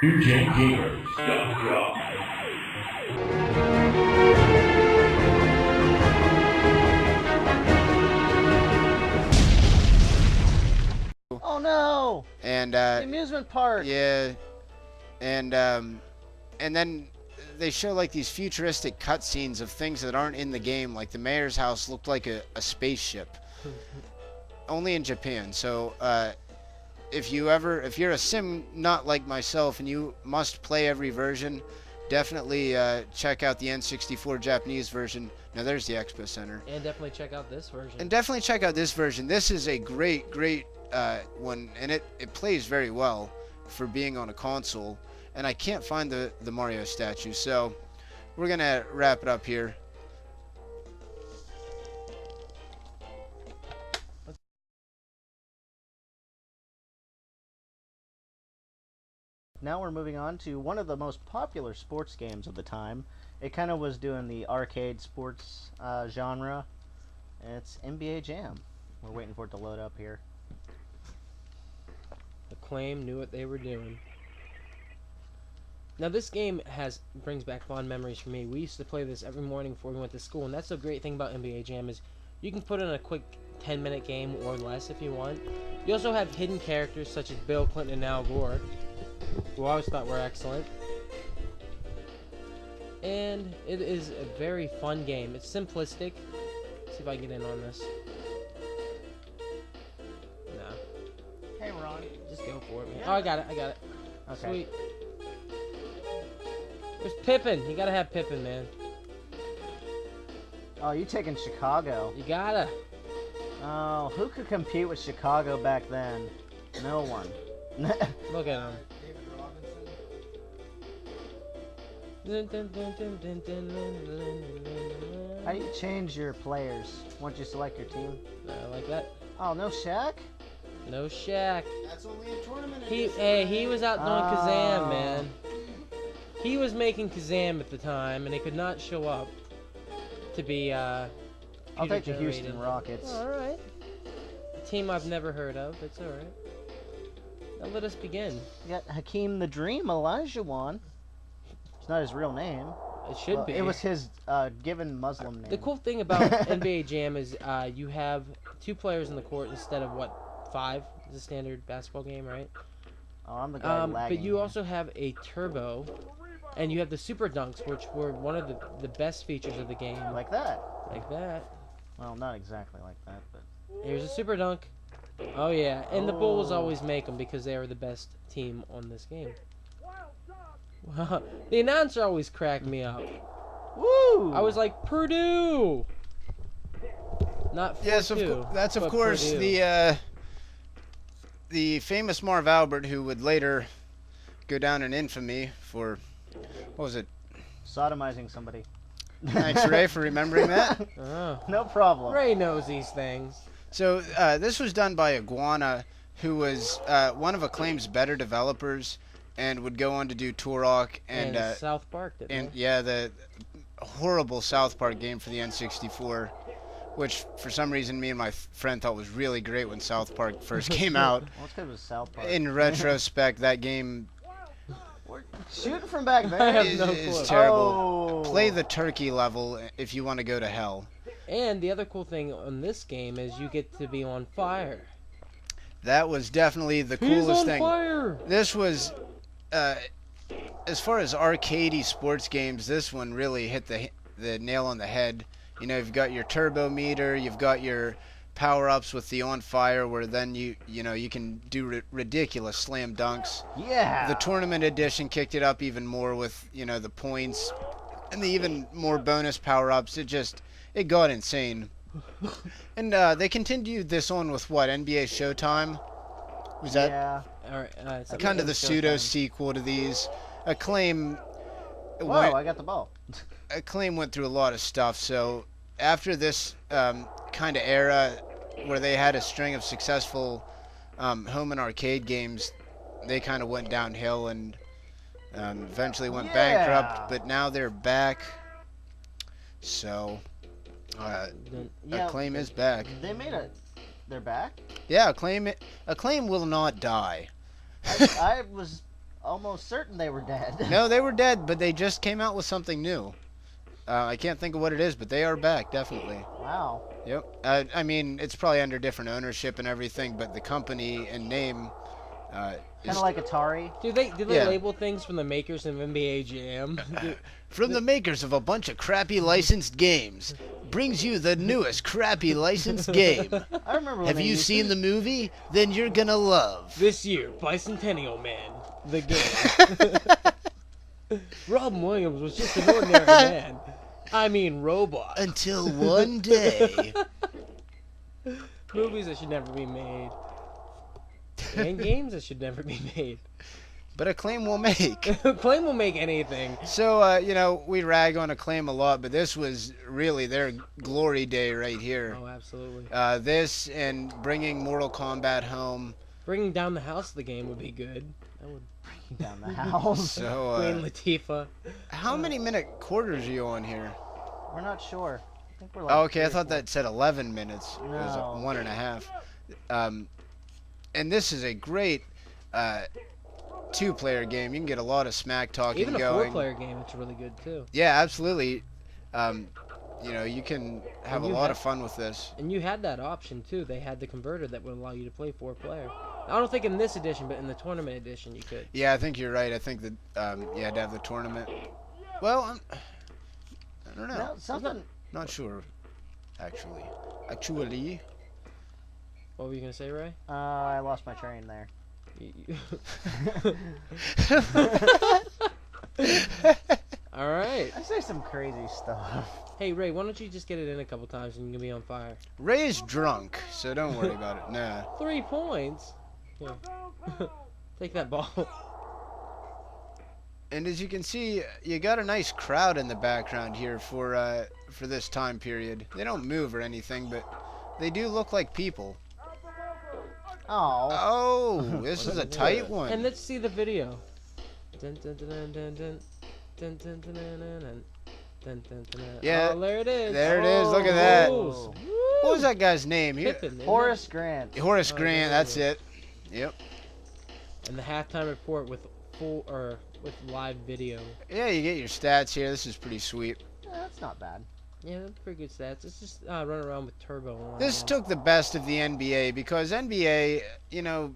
DJ Gamers.com. Oh no! And The amusement park. yeah, and then they show like these futuristic cutscenes of things that aren't in the game. Like the mayor's house looked like a spaceship. Only in Japan. So if you're a sim not like myself and you must play every version, definitely check out the N64 Japanese version. Now there's the Expo Center. And definitely check out this version. And definitely check out this version. This is a great one, and it plays very well for being on a console. And I can't find the Mario statue, so we're gonna wrap it up here. Now we're moving on to one of the most popular sports games of the time. It kind of was doing the arcade sports genre. It's NBA Jam. We're waiting for it to load up here. Acclaim knew what they were doing. Now this game brings back fond memories for me. We used to play this every morning before we went to school, and that's the great thing about NBA Jam is you can put in a quick 10-minute game or less if you want. You also have hidden characters such as Bill Clinton and Al Gore, who I always thought were excellent. And it is a very fun game. It's simplistic. Let's see if I can get in on this. No. Hey, Ron. Just go for it, man. Yeah. Oh, I got it. Okay. Sweet. There's Pippen. You gotta have Pippen, man. Oh, you taking Chicago. You gotta. Oh, who could compete with Chicago back then? No one. Look at him. How do you change your players once you select your team? Like that. Oh, no Shaq? No Shaq. That's only a tournament. He was out doing Kazam, man. He was making Kazam at the time, and he could not show up to be I'll take the Houston Rockets. All right. A team I've never heard of. It's all right. Now let us begin. You got Hakeem the Dream Olajuwon. It's not his real name. It should be. It was his given Muslim name. The cool thing about NBA Jam is you have 2 players in the court instead of, what, 5? Is a standard basketball game, right? Oh, I'm the guy lagging. But you also have a turbo, and you have the super dunks, which were one of the best features of the game. Like that. Like that. Well, not exactly like that, but... Here's a super dunk. Oh, yeah. And the Bulls always make them because they are the best team on this game. The announcer always cracked me up. Woo! I was like, Purdue! Not Yes, that's of course Purdue. the famous Marv Albert, who would later go down in infamy for, what was it? Sodomizing somebody. Thanks, Ray, for remembering that. Oh. No problem. Ray knows these things. So this was done by Iguana, who was one of Acclaim's better developers, and would go on to do Turok and South Park, didn't and they? yeah, the horrible South Park game for the N64, which for some reason me and my friend thought was really great when South Park first came out. Well, it's because it was South Park. In retrospect, that game Shooting from back there. I have is, no is clue. terrible. Oh. Play the turkey level if you want to go to hell. And the other cool thing on this game is you get to be on fire. That was definitely the He's coolest on thing. fire! This was, as far as arcadey sports games, this one really hit the nail on the head. You know, you've got your turbo meter, you've got your power-ups with the on fire, where then you can do ridiculous slam dunks. Yeah. The tournament edition kicked it up even more with the points and the even more bonus power-ups. It got insane. And they continued this on with what, NBA Showtime? Was that? Yeah. All right, so Kind of the Showtime. pseudo sequel to these. Acclaim Whoa, I got the ball. Acclaim went through a lot of stuff, so after this kind of era where they had a string of successful home and arcade games, they kind of went downhill and eventually went bankrupt, but now they're back, so Acclaim is back. They made it. They're back? Yeah, Acclaim will not die. I was almost certain they were dead. No, they were dead, but they just came out with something new. I can't think of what it is, but they are back, definitely. Wow. Yep. I mean, it's probably under different ownership and everything, but the company and name Kind is of like Atari. Do they Yeah. label things from the makers of NBA Jam? from the makers of a bunch of crappy licensed games. Brings you the newest crappy licensed game. I remember when Have they you used seen to- the movie? Then you're gonna love. This year, Bicentennial Man, the game. Robin Williams was just an ordinary man. I mean, robot. Until one day. Movies that should never be made. And games that should never be made. But Acclaim will make. Acclaim will make anything. So, you know, we rag on Acclaim a lot, but this was really their glory day right here. Oh, absolutely. This and bringing Mortal Kombat home. Bringing down the house of the game would be good. That would down the house. So, Queen Latifah. how many minute quarters are you on here? We're not sure. I think we're like Oh, okay, I 3 or thought 4. that said 11 minutes. It was No. 1.5. And this is a great two-player game. You can get a lot of smack talking Even a going. 4-player game, it's really good too. Yeah, absolutely. You know, you can have a you lot have- of fun with this. And you had that option too. They had the converter that would allow you to play 4-player. I don't think in this edition, but in the tournament edition, you could. Yeah, I think you're right. I think that you had to have the tournament. Well, I don't know. No, something. Not sure, actually. What were you gonna say, Ray? I lost my train there. All right. I say some crazy stuff. Hey, Ray, why don't you just get it in a couple times and you can be on fire? Ray is drunk, so don't worry about it. Nah. 3 points. Here. Take that ball. And as you can see, you got a nice crowd in the background here for this time period. They don't move or anything, but they do look like people. Oh. Oh, this is a tight And one. let's see the video. Dun, dun, dun, dun, dun, dun. Dun, dun, dun, dun, dun, dun. Dun, dun, dun, dun. Yeah, Oh, there it is. there it is. Look at that. Oh. What was that guy's name? Pippin, isn't it? Horace Grant. Horace Oh, Grant. there it That's is. it. Yep. And the halftime report with with live video. Yeah, you get your stats here. This is pretty sweet. That's not bad. Yeah, that's pretty good stats. It's just run around with turbo. on This it. took the best of the NBA because NBA, you know,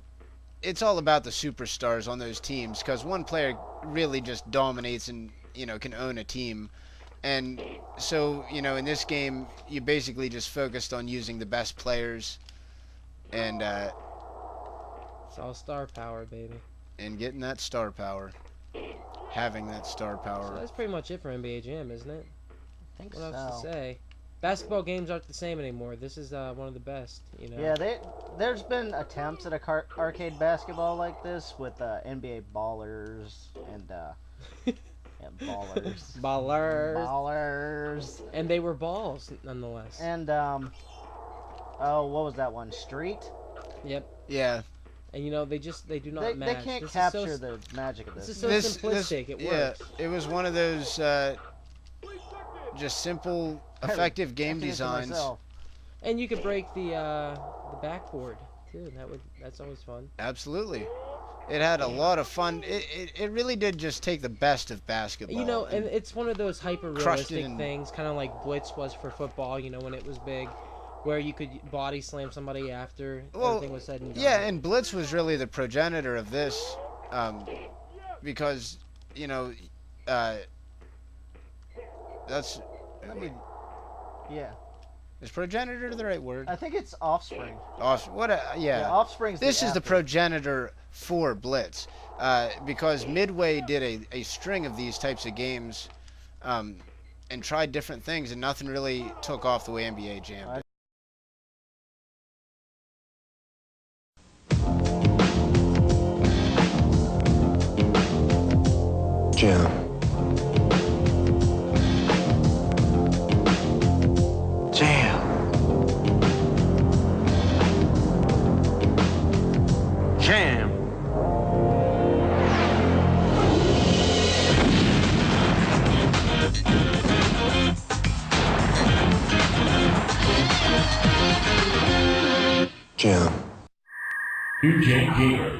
it's all about the superstars on those teams because one player really just dominates and, you know, can own a team. And so, you know, in this game, you basically just focused on using the best players and It's all star power, baby. getting that star power. Having that star So power. that's pretty much it for NBA Jam, isn't it? I think What else to so. say? Basketball games aren't the same anymore. This is one of the best, you know. Yeah, there's been attempts at a arcade basketball like this with NBA Ballers and yeah, Ballers. Ballers. Ballers. And they were balls, nonetheless. And oh, what was that one? Street? Yep. Yeah. And you know, they do not They match. can't This is capture so, the magic of This this. is so simplistic. It yeah, works. it was one of those just simple, effective game Checking it to designs. myself. And you could break the backboard too. That's always fun. Absolutely. It had a lot of fun. It really did just take the best of basketball. You know, and it's one of those hyper crushed it realistic in- things, kind of like Blitz was for football. You know, when it was big, where you could body slam somebody after everything was said and done. Yeah, and Blitz was really the progenitor of this, because, you know, that's, I mean, Yeah, is progenitor the right word? I think it's Offspring. Yeah. Offspring's This is the after. progenitor for Blitz, because Midway did a string of these types of games, and tried different things, and nothing really took off the way NBA Jam did. Jam. Jam. Jam. Jam. Two Gen Gamers.